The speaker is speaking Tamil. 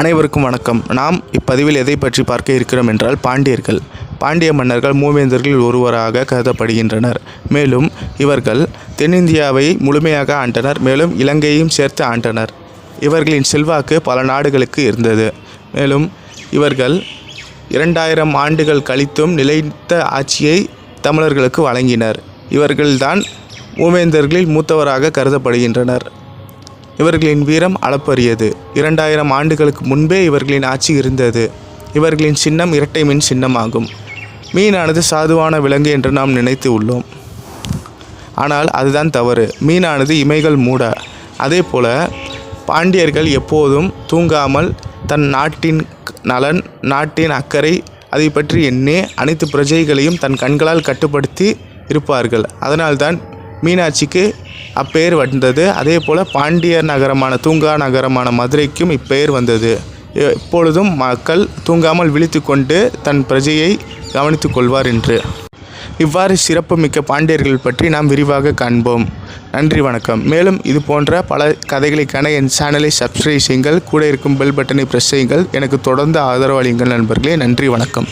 அனைவருக்கும் வணக்கம். நாம் இப்பதிவில் எதை பற்றி பார்க்க இருக்கிறோம் என்றால் பாண்டியர்கள். பாண்டிய மன்னர்கள் மூவேந்தர்களில் ஒருவராக கருதப்படுகின்றனர். மேலும் இவர்கள் தென்னிந்தியாவை முழுமையாக ஆண்டனர். மேலும் இலங்கையையும் சேர்த்து ஆண்டனர். இவர்களின் செல்வாக்கு பல நாடுகளுக்கு இருந்தது. மேலும் இவர்கள் 2000 ஆண்டுகள் கழித்தும் நிலைத்த ஆட்சியை தமிழர்களுக்கு வழங்கினர். இவர்கள்தான் மூவேந்தர்களில் மூத்தவராக கருதப்படுகின்றனர். இவர்களின் வீரம் அளப்பரியது. 2000 ஆண்டுகளுக்கு முன்பே இவர்களின் ஆட்சி இருந்தது. இவர்களின் சின்னம் இரட்டை மீன் சின்னமாகும். மீனானது சாதுவான விலங்கு என்று நாம் நினைத்து உள்ளோம். ஆனால் அதுதான் தவறு. மீனானது இமைகள் மூட. அதே போல பாண்டியர்கள் எப்போதும் தூங்காமல் தன் நாட்டின் நலன், நாட்டின் அக்கறை அதை பற்றி எண்ணி அனைத்து பிரஜைகளையும் தன் கண்களால் கட்டுப்படுத்தி இருப்பார்கள். அதனால்தான் மீனாட்சிக்கு அப்பெயர் வந்தது. அதே போல் பாண்டிய நகரமான தூங்கா நகரமான மதுரைக்கும் இப்பெயர் வந்தது. எப்பொழுதும் மக்கள் தூங்காமல் விழித்து கொண்டு தன் பிரஜையை கவனித்து கொள்வார் என்று. இவ்வாறு சிறப்புமிக்க பாண்டியர்கள் பற்றி நாம் விரிவாக காண்போம். நன்றி, வணக்கம். மேலும் இது போன்ற பல கதைகளை காண என் சேனலை சப்ஸ்கிரைப் செய்யுங்கள். கூட இருக்கும் பெல் பட்டனை பிரஸ் செய்யுங்கள். எனக்கு தொடர்ந்து ஆதரவு அளியுங்கள் நண்பர்களே. நன்றி, வணக்கம்.